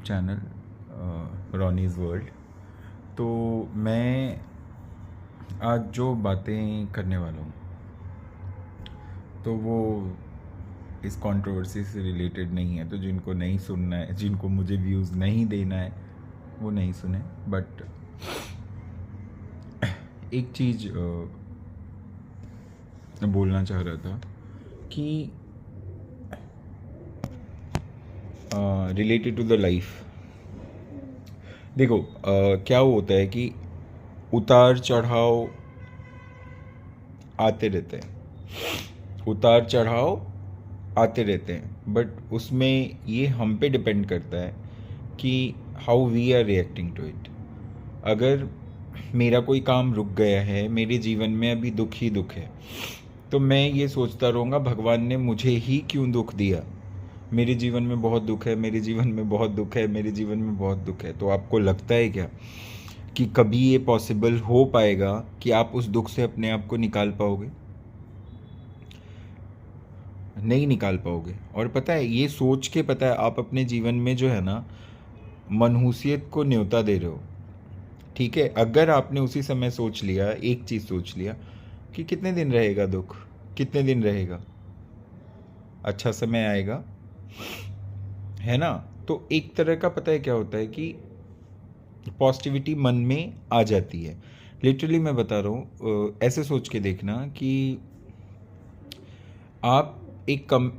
YouTube channel Ronnie's World. तो मैं आज जो बातें करने वाला हूँ तो वो इस कंट्रोवर्सी से रिलेटेड नहीं है, तो जिनको नहीं सुनना है, जिनको मुझे व्यूज़ नहीं देना है, वो नहीं सुने। बट एक चीज़ बोलना चाह रहा था कि रिलेटेड टू द लाइफ। देखो, क्या होता है कि उतार चढ़ाव आते रहते हैं, उतार चढ़ाव आते रहते हैं, बट उसमें ये हम पे डिपेंड करता है कि how we are reacting to it. अगर मेरा कोई काम रुक गया है, मेरे जीवन में अभी दुख ही दुख है, तो मैं ये सोचता रहूँगा भगवान ने मुझे ही क्यों दुख दिया, मेरे जीवन में बहुत दुख है, मेरे जीवन में बहुत दुख है, मेरे जीवन में बहुत दुख है। तो आपको लगता है क्या कि कभी ये पॉसिबल हो पाएगा कि आप उस दुख से अपने आप को निकाल पाओगे? नहीं निकाल पाओगे। और पता है, ये सोच के, पता है, आप अपने जीवन में जो है ना, मनहूसियत को न्योता दे रहे हो। ठीक है, अगर आपने उसी समय सोच लिया, एक चीज़ सोच लिया कि कितने दिन रहेगा दुख, कितने दिन रहेगा, अच्छा समय आएगा, है ना। तो एक तरह का, पता है क्या होता है कि पॉजिटिविटी मन में आ जाती है। लिटरली मैं बता रहा हूँ, ऐसे सोच के देखना कि आप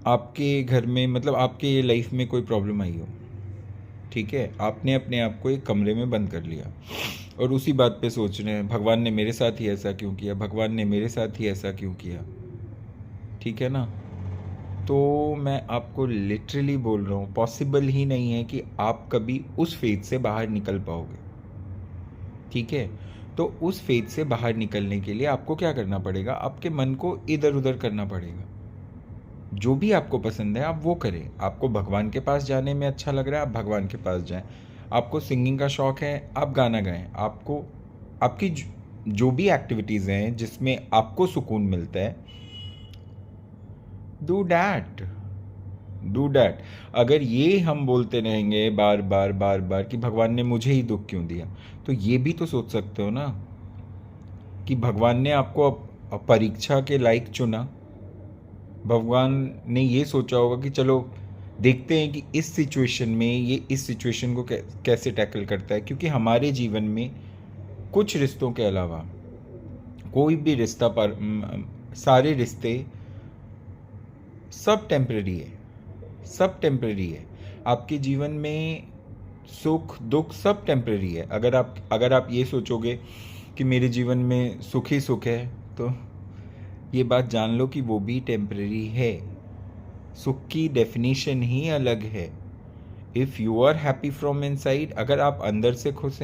आपके घर में, मतलब आपके लाइफ में कोई प्रॉब्लम आई हो, ठीक है, आपने अपने आप को एक कमरे में बंद कर लिया और उसी बात पे सोच रहे हैं भगवान ने मेरे साथ ही ऐसा क्यों किया, भगवान ने मेरे साथ ही ऐसा क्यों किया। ठीक है ना। तो मैं आपको लिटरली बोल रहा हूँ, पॉसिबल ही नहीं है कि आप कभी उस फेज से बाहर निकल पाओगे। ठीक है। तो उस फेज से बाहर निकलने के लिए आपको क्या करना पड़ेगा, आपके मन को इधर उधर करना पड़ेगा। जो भी आपको पसंद है आप वो करें। आपको भगवान के पास जाने में अच्छा लग रहा है, आप भगवान के पास जाएं। आपको सिंगिंग का शौक है, आप गाना गाएं। आपको आपकी जो भी एक्टिविटीज़ हैं जिसमें आपको सुकून मिलता है, डू डैट, डू डैट। अगर ये हम बोलते रहेंगे बार बार बार बार कि भगवान ने मुझे ही दुख क्यों दिया, तो ये भी तो सोच सकते हो ना कि भगवान ने आपको परीक्षा के लायक चुना। भगवान ने ये सोचा होगा कि चलो देखते हैं कि इस सिचुएशन में ये इस सिचुएशन को कैसे टैकल करता है। क्योंकि हमारे जीवन में कुछ रिश्तों के अलावा कोई भी रिश्ता पर सारे रिश्ते सब टेम्परेरी है, सब टेम्परेरी है। आपके जीवन में सुख दुख सब टेम्परेरी है। अगर आप ये सोचोगे कि मेरे जीवन में सुख ही सुख है, तो ये बात जान लो कि वो भी टेम्परेरी है। सुख की डेफिनेशन ही अलग है। If you are happy from inside, अगर आप अंदर से खुश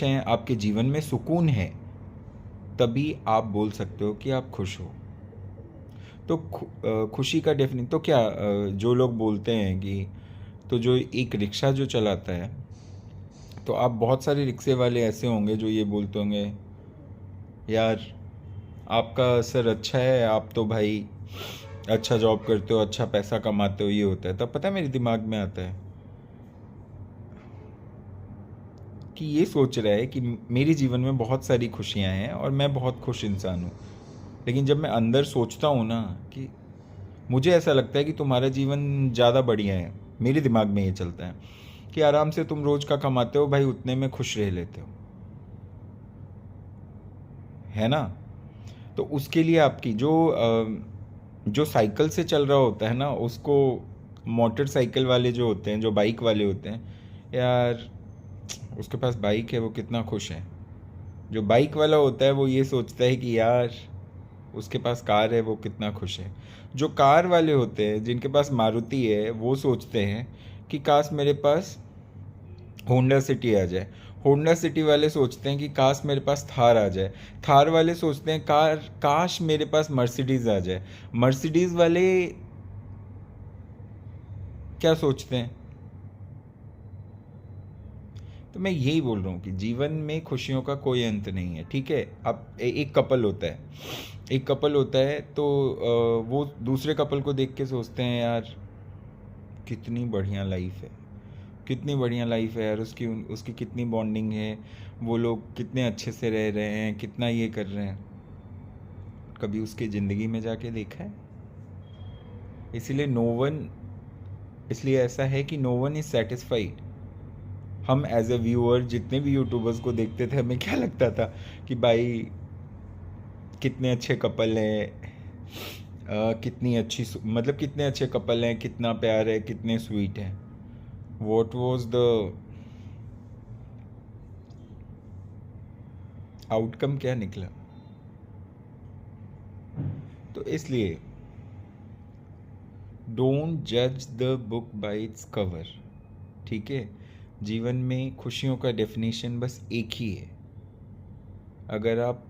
हैं, आपके जीवन में सुकून है, तभी आप बोल सकते हो कि आप खुश हो। तो खुशी का डेफिनेशन तो क्या, जो लोग बोलते हैं कि, तो जो एक रिक्शा जो चलाता है, तो आप बहुत सारे रिक्शे वाले ऐसे होंगे जो ये बोलते होंगे, यार आपका सर अच्छा है, आप तो भाई अच्छा जॉब करते हो, अच्छा पैसा कमाते हो, ये होता है। तब पता है मेरे दिमाग में आता है कि ये सोच रहा है कि मेरे जीवन में बहुत सारी खुशियां हैं और मैं बहुत खुश इंसान हूँ। लेकिन जब मैं अंदर सोचता हूँ ना कि मुझे ऐसा लगता है कि तुम्हारा जीवन ज़्यादा बढ़िया है, मेरे दिमाग में ये चलता है कि आराम से तुम रोज का कमाते हो भाई, उतने में खुश रह लेते हो, है ना। तो उसके लिए आपकी जो साइकिल से चल रहा होता है ना, उसको, मोटरसाइकिल वाले जो होते हैं, जो बाइक वाले होते हैं, यार उसके पास बाइक है, वो कितना खुश है। जो बाइक वाला होता है वो ये सोचता है कि यार उसके पास कार है, वो कितना खुश है। जो कार वाले होते हैं, जिनके पास मारुति है, वो सोचते हैं कि काश मेरे पास होंडा सिटी आ जाए। होंडा सिटी वाले सोचते हैं कि काश मेरे पास थार आ जाए। थार वाले सोचते हैं काश मेरे पास मर्सिडीज आ जाए। मर्सिडीज वाले क्या सोचते हैं। तो मैं यही बोल रहा हूँ कि जीवन में खुशियों का कोई अंत नहीं है। ठीक है, अब एक कपल होता है, एक कपल होता है, तो वो दूसरे कपल को देख के सोचते हैं, यार कितनी बढ़िया लाइफ है, कितनी बढ़िया लाइफ है यार उसकी, उसकी कितनी बॉन्डिंग है, वो लोग कितने अच्छे से रह रहे हैं, कितना ये कर रहे हैं। कभी उसकी ज़िंदगी में जाके देखा है? इसीलिए नो वन, इसलिए ऐसा है कि नो वन इज़ सेटिस्फाइड। हम एज ए व्यूअर जितने भी यूट्यूबर्स को देखते थे, हमें क्या लगता था कि भाई कितने अच्छे कपल हैं, कितनी अच्छी मतलब कितने अच्छे कपल हैं, कितना प्यार है, कितने स्वीट हैं। वॉट वॉज द आउटकम, क्या निकला? तो इसलिए डोंट जज the book by its cover. ठीक है, जीवन में खुशियों का डेफिनेशन बस एक ही है। अगर आप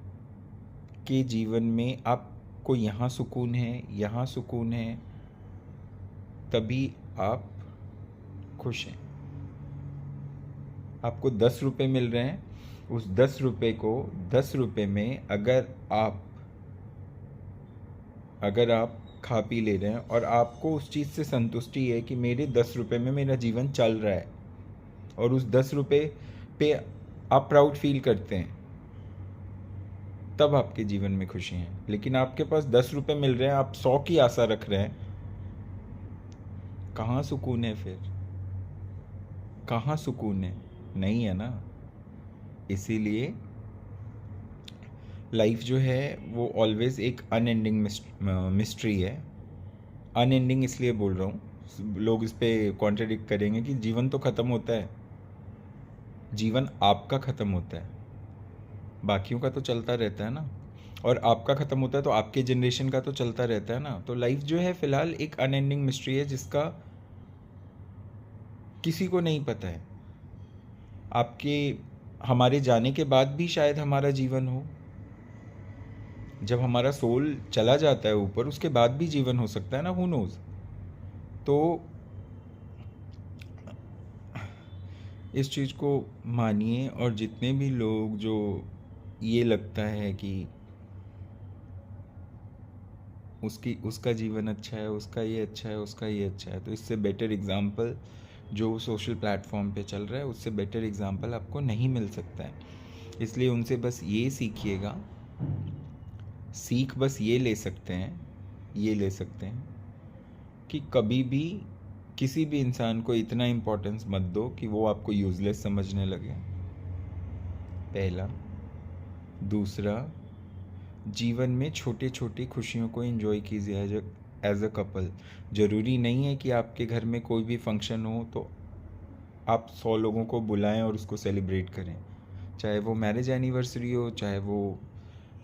के जीवन में आपको यहाँ सुकून है, यहाँ सुकून है, तभी आप खुश हैं। आपको 10 रुपये मिल रहे हैं, उस 10 रुपये को 10 रुपये में अगर आप खा पी ले रहे हैं और आपको उस चीज़ से संतुष्टि है कि मेरे 10 रुपये में मेरा जीवन चल रहा है, और उस 10 रुपये पे आप प्राउड फील करते हैं, तब आपके जीवन में खुशी है। लेकिन आपके पास 10 रुपये मिल रहे हैं, आप 100 की आशा रख रहे हैं, कहाँ सुकून है फिर? कहाँ सुकून है? नहीं है ना। इसीलिए लाइफ जो है वो ऑलवेज एक अनएंडिंग मिस्ट्री है। अनएंडिंग इसलिए बोल रहा हूँ, लोग इस पे कॉन्ट्रडिक्ट करेंगे कि जीवन तो ख़त्म होता है। जीवन आपका ख़त्म होता है, बाकियों का तो चलता रहता है ना। और आपका ख़त्म होता है तो आपके जनरेशन का तो चलता रहता है ना। तो लाइफ जो है फ़िलहाल एक अनएंडिंग मिस्ट्री है, जिसका किसी को नहीं पता है। आपके हमारे जाने के बाद भी शायद हमारा जीवन हो, जब हमारा सोल चला जाता है ऊपर, उसके बाद भी जीवन हो सकता है ना, हु नोज। तो इस चीज़ को मानिए। और जितने भी लोग जो ये लगता है कि उसका जीवन अच्छा है, उसका ये अच्छा है, उसका ये अच्छा है, तो इससे बेटर एग्जाम्पल जो सोशल प्लेटफॉर्म पे चल रहा है, उससे बेटर एग्जाम्पल आपको नहीं मिल सकता है। इसलिए उनसे बस ये सीखिएगा, सीख बस ये ले सकते हैं कि कभी भी किसी भी इंसान को इतना इम्पोर्टेंस मत दो कि वो आपको यूज़लेस समझने लगे, पहला। दूसरा, जीवन में छोटी छोटी खुशियों को एंजॉय कीजिए एज अ कपल। ज़रूरी नहीं है कि आपके घर में कोई भी फंक्शन हो तो आप 100 लोगों को बुलाएं और उसको सेलिब्रेट करें। चाहे वो मैरिज एनिवर्सरी हो, चाहे वो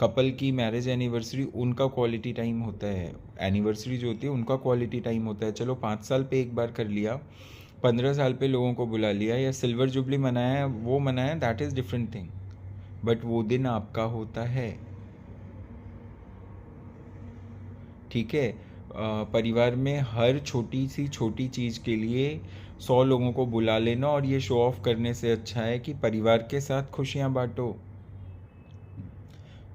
कपल की मैरिज एनिवर्सरी, उनका क्वालिटी टाइम होता है। एनिवर्सरी जो होती है उनका क्वालिटी टाइम होता है। चलो 5 साल पे एक बार कर लिया, 15 साल पे लोगों को बुला लिया, या सिल्वर जुबली मनाया, वो मनाया, that is different thing. But वो दिन आपका होता है। ठीक है, परिवार में हर छोटी सी छोटी चीज़ के लिए 100 लोगों को बुला लेना और ये शो ऑफ करने से अच्छा है कि परिवार के साथ खुशियाँ बांटो।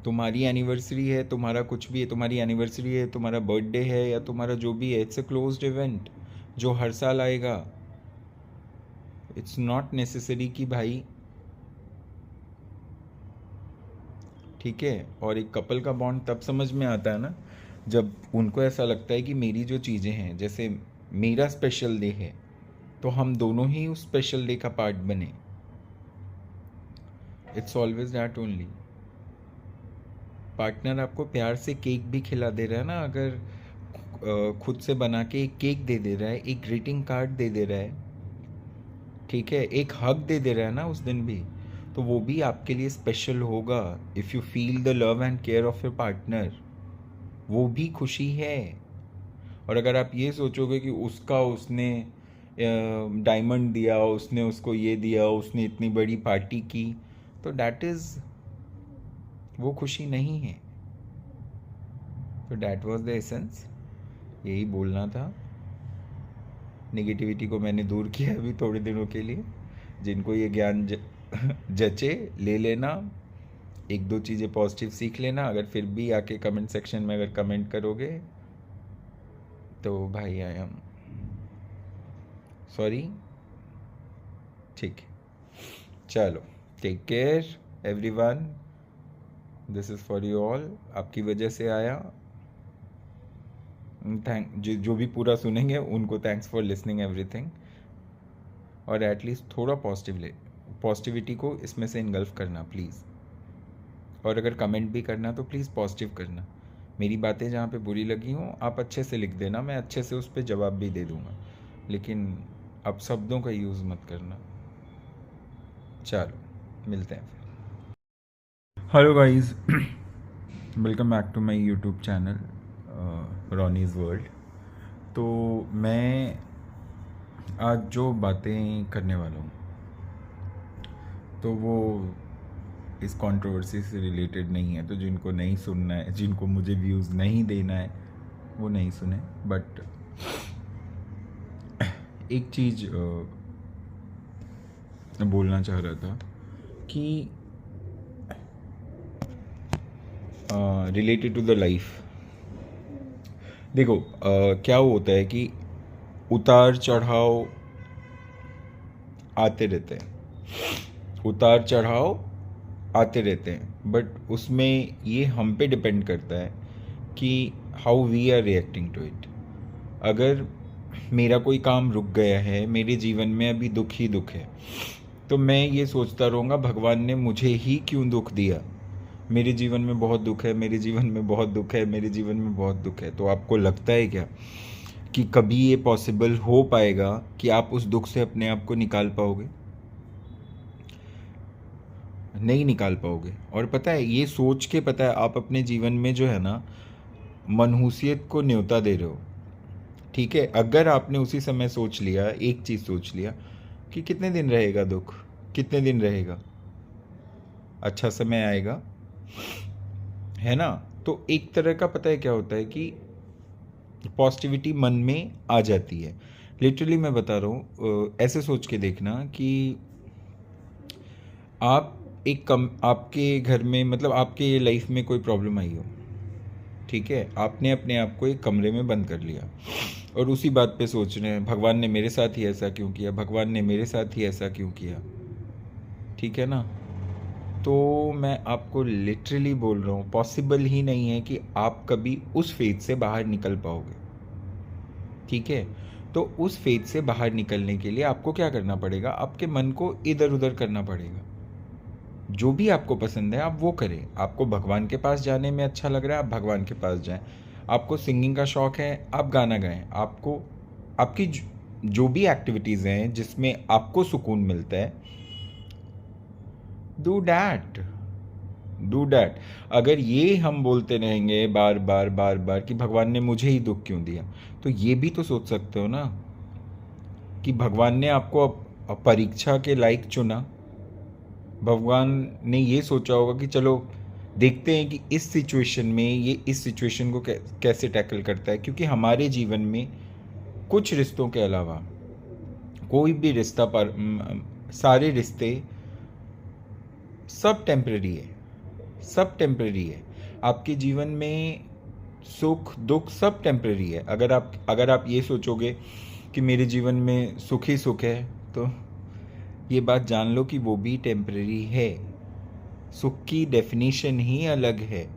तुम्हारी एनिवर्सरी है, तुम्हारा कुछ भी है, तुम्हारी एनिवर्सरी है, तुम्हारा बर्थडे है, या तुम्हारा जो भी है, इट्स अ क्लोज्ड इवेंट जो हर साल आएगा। इट्स नॉट नेसेसरी कि भाई, ठीक है। और एक कपल का बॉन्ड तब समझ में आता है ना, जब उनको ऐसा लगता है कि मेरी जो चीज़ें हैं, जैसे मेरा स्पेशल डे है, तो हम दोनों ही उस स्पेशल डे का पार्ट बने। It's always that only. Partner आपको प्यार से केक भी खिला दे रहा है ना, अगर खुद से बना के एक केक दे दे रहा है, एक ग्रीटिंग कार्ड दे दे रहा है, ठीक है, एक हग दे दे रहा है ना उस दिन भी, तो वो भी आपके लिए स्पेशल होगा। If you feel the love and care of your partner, वो भी खुशी है। और अगर आप ये सोचोगे कि उसने डायमंड दिया, उसने उसको ये दिया, उसने इतनी बड़ी पार्टी की, तो डैट इज़, वो खुशी नहीं है। तो डैट वॉज द एसेंस, यही बोलना था। नेगेटिविटी को मैंने दूर किया अभी थोड़े दिनों के लिए। जिनको ये ज्ञान जचे ले लेना, एक दो चीज़ें पॉजिटिव सीख लेना। अगर फिर भी आके कमेंट सेक्शन में अगर कमेंट करोगे तो भाई आई एम सॉरी, ठीक है, चलो, take care everyone, this is for you all. आपकी वजह से आया। थैंक जो भी पूरा सुनेंगे उनको थैंक्स फॉर लिसनिंग एवरीथिंग। और एटलीस्ट थोड़ा पॉजिटिविटी को इसमें से इनगल्फ करना प्लीज़। और अगर कमेंट भी करना तो प्लीज़ पॉजिटिव करना। मेरी बातें जहाँ पे बुरी लगी हों आप अच्छे से लिख देना, मैं अच्छे से उस पर जवाब भी दे दूँगा, लेकिन अब शब्दों का यूज़ मत करना। चलो, मिलते हैं फिर। Hello guys, welcome back to my YouTube channel Ronnie's World. तो मैं आज जो बातें करने वाला हूँ तो वो इस कंट्रोवर्सी से रिलेटेड नहीं है, तो जिनको नहीं सुनना है, जिनको मुझे व्यूज़ नहीं देना है, वो नहीं सुने। बट एक चीज़ बोलना चाह रहा था कि रिलेटेड टू द लाइफ। देखो, क्या होता है कि उतार चढ़ाव आते रहते हैं, उतार चढ़ाव आते रहते हैं, बट उसमें ये हम पे डिपेंड करता है कि how we are reacting to it. अगर मेरा कोई काम रुक गया है, मेरे जीवन में अभी दुख ही दुख है, तो मैं ये सोचता रहूँगा भगवान ने मुझे ही क्यों दुख दिया, मेरे जीवन में बहुत दुख है, मेरे जीवन में बहुत दुख है, मेरे जीवन में बहुत दुख है। तो आपको लगता है क्या कि कभी ये पॉसिबल हो पाएगा कि आप उस दुख से अपने आप को निकाल पाओगे? नहीं निकाल पाओगे। और पता है, ये सोच के, पता है, आप अपने जीवन में जो है ना, मनहूसियत को न्योता दे रहे हो। ठीक है, अगर आपने उसी समय सोच लिया, एक चीज़ सोच लिया कि कितने दिन रहेगा दुख, कितने दिन रहेगा, अच्छा समय आएगा, है ना, तो एक तरह का, पता है क्या होता है कि पॉजिटिविटी मन में आ जाती है। लिटरली मैं बता रहा हूँ, ऐसे सोच के देखना कि आप आपके घर में, मतलब आपके लाइफ में कोई प्रॉब्लम आई हो, ठीक है, आपने अपने आप को एक कमरे में बंद कर लिया और उसी बात पे सोच रहे हैं भगवान ने मेरे साथ ही ऐसा क्यों किया, भगवान ने मेरे साथ ही ऐसा क्यों किया। ठीक है ना, तो मैं आपको लिटरली बोल रहा हूँ, पॉसिबल ही नहीं है कि आप कभी उस फेज से बाहर निकल पाओगे। ठीक है, तो उस फेज से बाहर निकलने के लिए आपको क्या करना पड़ेगा, आपके मन को इधर उधर करना पड़ेगा। जो भी आपको पसंद है आप वो करें। आपको भगवान के पास जाने में अच्छा लग रहा है, आप भगवान के पास जाएं। आपको सिंगिंग का शौक है, आप गाना गाएं। आपको आपकी जो भी एक्टिविटीज़ हैं जिसमें आपको सुकून मिलता है, डू डैट, डू डैट। अगर ये हम बोलते रहेंगे बार बार बार बार कि भगवान ने मुझे ही दुख क्यों दिया, तो ये भी तो सोच सकते हो ना कि भगवान ने आपको परीक्षा के लायक चुना। भगवान ने ये सोचा होगा कि चलो देखते हैं कि इस सिचुएशन में ये इस सिचुएशन को कैसे टैकल करता है, क्योंकि हमारे जीवन में कुछ रिश्तों के अलावा कोई भी रिश्ता पर सारे रिश्ते सब टेम्परेरी है, सब टेम्परेरी है। आपके जीवन में सुख दुख सब टेम्परेरी है। अगर आप ये सोचोगे कि मेरे जीवन में सुख ही सुख है, तो ये बात जान लो कि वो भी टेम्परेरी है। सुख की डेफिनेशन ही अलग है।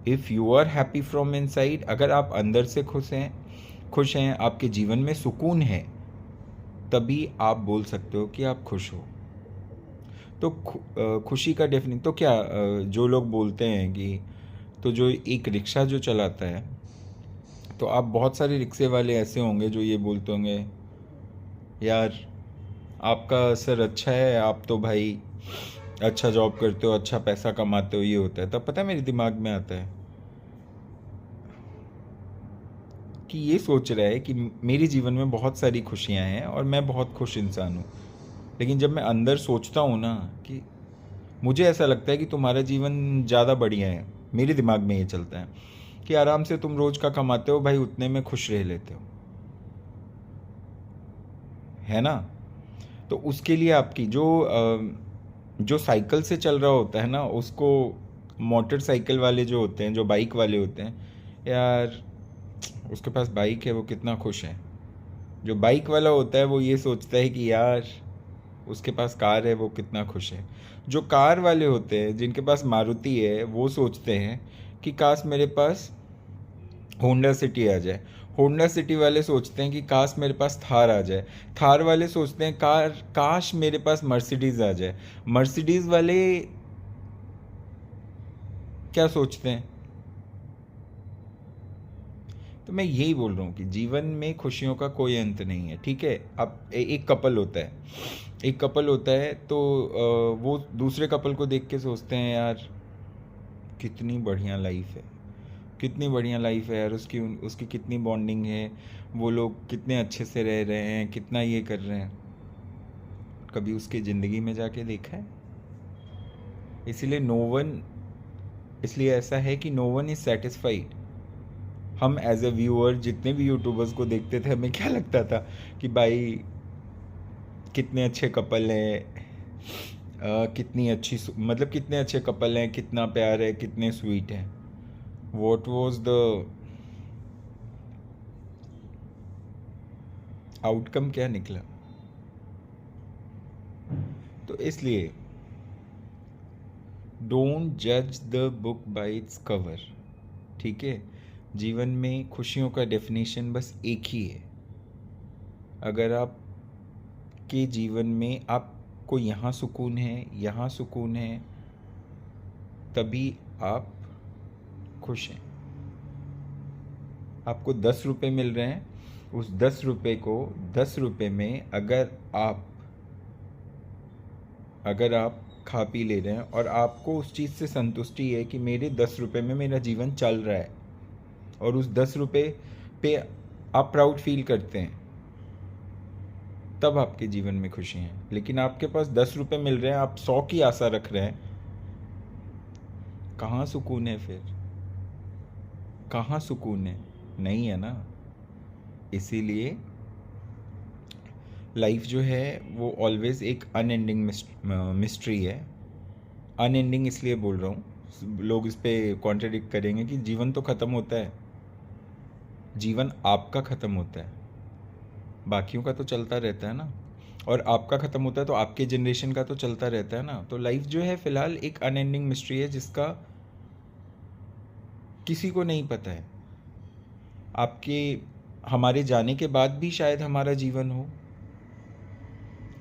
If you are happy from inside, अगर आप अंदर से खुश हैं, आपके जीवन में सुकून है, तभी आप बोल सकते हो कि आप खुश हो। तो खुशी का डेफिनेशन तो क्या, जो लोग बोलते हैं कि, तो जो एक रिक्शा जो चलाता है, तो आप बहुत सारे रिक्शे वाले ऐसे होंगे जो ये बोलते होंगे, यार आपका सर अच्छा है, आप तो भाई अच्छा जॉब करते हो, अच्छा पैसा कमाते हो, ये होता है। तब पता है मेरे दिमाग में आता है कि ये सोच रहा है कि मेरे जीवन में बहुत सारी खुशियां हैं और मैं बहुत खुश इंसान हूँ, लेकिन जब मैं अंदर सोचता हूँ ना कि मुझे ऐसा लगता है कि तुम्हारा जीवन ज़्यादा बढ़िया है, मेरे दिमाग में ये चलता है कि आराम से तुम रोज़ का कमाते हो भाई, उतने में खुश रह लेते हो, है ना। तो उसके लिए आपकी जो साइकिल से चल रहा होता है ना, उसको, मोटरसाइकिल वाले जो होते हैं, जो बाइक वाले होते हैं, यार उसके पास बाइक है, वो कितना खुश है। जो बाइक वाला होता है वो ये सोचता है कि यार उसके पास कार है वो कितना खुश है। जो कार वाले होते हैं, जिनके पास मारुति है, वो सोचते हैं कि काश मेरे पास होंडा सिटी आ जाए। होंडा सिटी वाले सोचते हैं कि काश मेरे पास थार आ जाए। थार वाले सोचते हैं काश मेरे पास मर्सिडीज आ जाए। मर्सिडीज वाले क्या सोचते हैं? तो मैं यही बोल रहा हूँ कि जीवन में खुशियों का कोई अंत नहीं है। ठीक है, अब एक कपल होता है, एक कपल होता है तो वो दूसरे कपल को देख के सोचते हैं, यार कितनी बढ़िया लाइफ है, कितनी बढ़िया लाइफ है यार, उसकी उसकी कितनी बॉन्डिंग है, वो लोग कितने अच्छे से रह रहे हैं, कितना ये कर रहे हैं। कभी उसकी ज़िंदगी में जाके देखा है? इसीलिए नो वन, इसलिए ऐसा है कि नो वन इज़ सेटिस्फाइड। हम एज ए व्यूअर जितने भी यूट्यूबर्स को देखते थे, हमें क्या लगता था कि भाई कितने अच्छे कपल हैं, कितनी अच्छी मतलब कितने अच्छे कपल हैं, कितना प्यार है, कितने स्वीट हैं। वॉट वॉज द आउटकम, क्या निकला? तो इसलिए डोंट जज the book by its cover. ठीक है, जीवन में खुशियों का डेफिनेशन बस एक ही है। अगर आप के जीवन में आपको यहाँ सुकून है, यहाँ सुकून है, तभी आप खुश हैं। आपको 10 रुपये मिल रहे हैं, उस 10 रुपये को 10 रुपये में अगर आप खा पी ले रहे हैं और आपको उस चीज़ से संतुष्टि है कि मेरे 10 रुपये में मेरा जीवन चल रहा है, और उस 10 रुपये पे आप प्राउड फील करते हैं, तब आपके जीवन में खुशी है। लेकिन आपके पास 10 रुपये मिल रहे हैं, आप 100 की आशा रख रहे हैं, कहाँ सुकून है फिर? कहाँ सुकून है? नहीं है ना। इसीलिए लाइफ जो है वो ऑलवेज एक अनएंडिंग मिस्ट्री है। अनएंडिंग इसलिए बोल रहा हूँ, लोग इस पे कॉन्ट्रडिक्ट करेंगे कि जीवन तो ख़त्म होता है। जीवन आपका ख़त्म होता है, बाकियों का तो चलता रहता है ना। और आपका ख़त्म होता है तो आपके जनरेशन का तो चलता रहता है ना। तो लाइफ जो है फ़िलहाल एक अनएंडिंग मिस्ट्री है, जिसका किसी को नहीं पता है। आपके हमारे जाने के बाद भी शायद हमारा जीवन हो,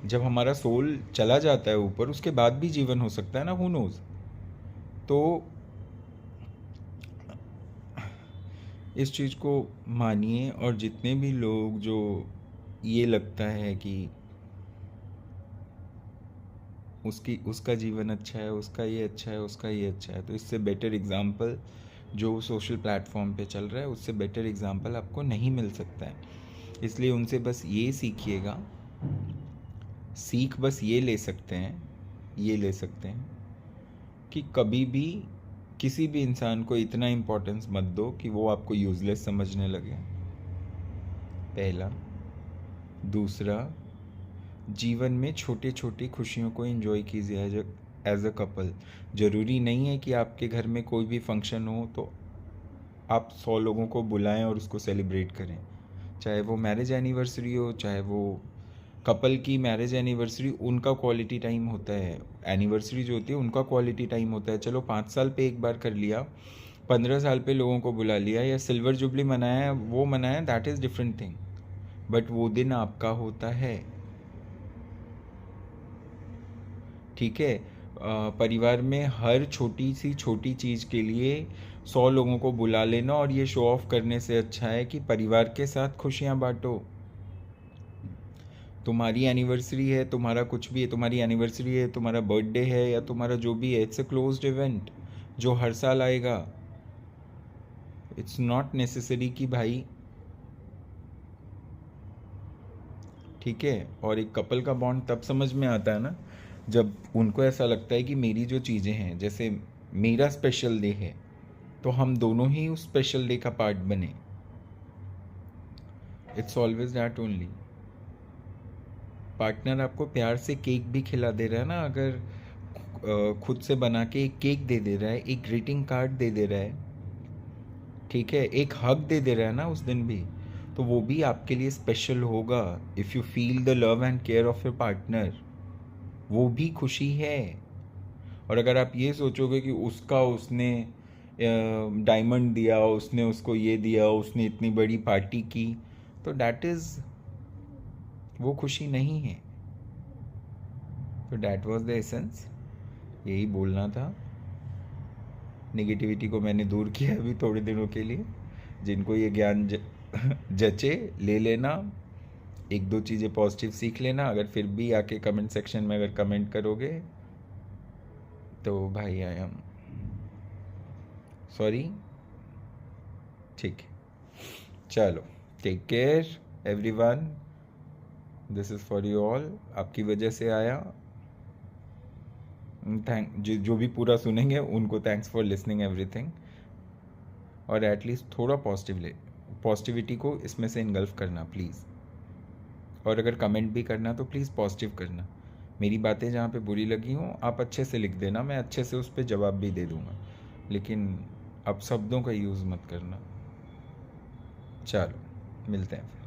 जब हमारा सोल चला जाता है ऊपर, उसके बाद भी जीवन हो सकता है ना, हु नोज। तो इस चीज़ को मानिए। और जितने भी लोग जो ये लगता है कि उसका जीवन अच्छा है, उसका ये अच्छा है, उसका ये अच्छा है, तो इससे बेटर एग्जाम्पल जो सोशल प्लेटफॉर्म पे चल रहा है, उससे बेटर एग्जाम्पल आपको नहीं मिल सकता है। इसलिए उनसे बस ये सीखिएगा, सीख बस ये ले सकते हैं कि कभी भी किसी भी इंसान को इतना इम्पोर्टेंस मत दो कि वो आपको यूज़लेस समझने लगे, पहला। दूसरा, जीवन में छोटी छोटी खुशियों को एंजॉय कीजिए एज अ कपल। ज़रूरी नहीं है कि आपके घर में कोई भी फंक्शन हो तो आप 100 लोगों को बुलाएं और उसको सेलिब्रेट करें। चाहे वो मैरिज एनिवर्सरी हो, चाहे वो कपल की मैरिज एनिवर्सरी, उनका क्वालिटी टाइम होता है। एनिवर्सरी जो होती है उनका क्वालिटी टाइम होता है। चलो 5 साल पे एक बार कर लिया, 15 साल पे लोगों को बुला लिया, या सिल्वर जुबली मनाया, वो मनाया, that is different thing. But वो दिन आपका होता है। ठीक है, परिवार में हर छोटी सी छोटी चीज़ के लिए 100 लोगों को बुला लेना और ये शो ऑफ करने से अच्छा है कि परिवार के साथ खुशियाँ बांटो। तुम्हारी एनिवर्सरी है, तुम्हारा कुछ भी है, तुम्हारी एनिवर्सरी है, तुम्हारा बर्थडे है, या तुम्हारा जो भी है, इट्स अ क्लोज्ड इवेंट जो हर साल आएगा। इट्स नॉट नेसेसरी कि भाई, ठीक है। और एक कपल का बॉन्ड तब समझ में आता है ना, जब उनको ऐसा लगता है कि मेरी जो चीज़ें हैं, जैसे मेरा स्पेशल डे है, तो हम दोनों ही उस स्पेशल डे का पार्ट बने। It's always that only. Partner आपको प्यार से केक भी खिला दे रहा है ना, अगर खुद से बना के एक केक दे दे रहा है, एक ग्रीटिंग कार्ड दे दे रहा है, ठीक है, एक हग दे दे रहा है ना उस दिन भी, तो वो भी आपके लिए स्पेशल होगा if you feel the love and care of your partner. वो भी खुशी है। और अगर आप ये सोचोगे कि उसने डायमंड दिया, उसने उसको ये दिया, उसने इतनी बड़ी पार्टी की, तो डैट इज़, वो खुशी नहीं है। तो डैट वाज द एसेंस, यही बोलना था। नेगेटिविटी को मैंने दूर किया अभी थोड़े दिनों के लिए। जिनको ये ज्ञान जचे ले लेना, एक दो चीज़ें पॉजिटिव सीख लेना। अगर फिर भी आके कमेंट सेक्शन में अगर कमेंट करोगे तो भाई आई एम सॉरी। ठीक है, चलो, take care everyone, this is for you all. आपकी वजह से आया। जो भी पूरा सुनेंगे उनको थैंक्स फॉर लिसनिंग एवरीथिंग। और एटलीस्ट थोड़ा पॉजिटिविटी को इसमें से इनगल्फ करना प्लीज़। और अगर कमेंट भी करना तो प्लीज़ पॉजिटिव करना। मेरी बातें जहाँ पे बुरी लगी हों आप अच्छे से लिख देना, मैं अच्छे से उस पर जवाब भी दे दूँगा, लेकिन अब शब्दों का यूज़ मत करना। चलो, मिलते हैं फिर।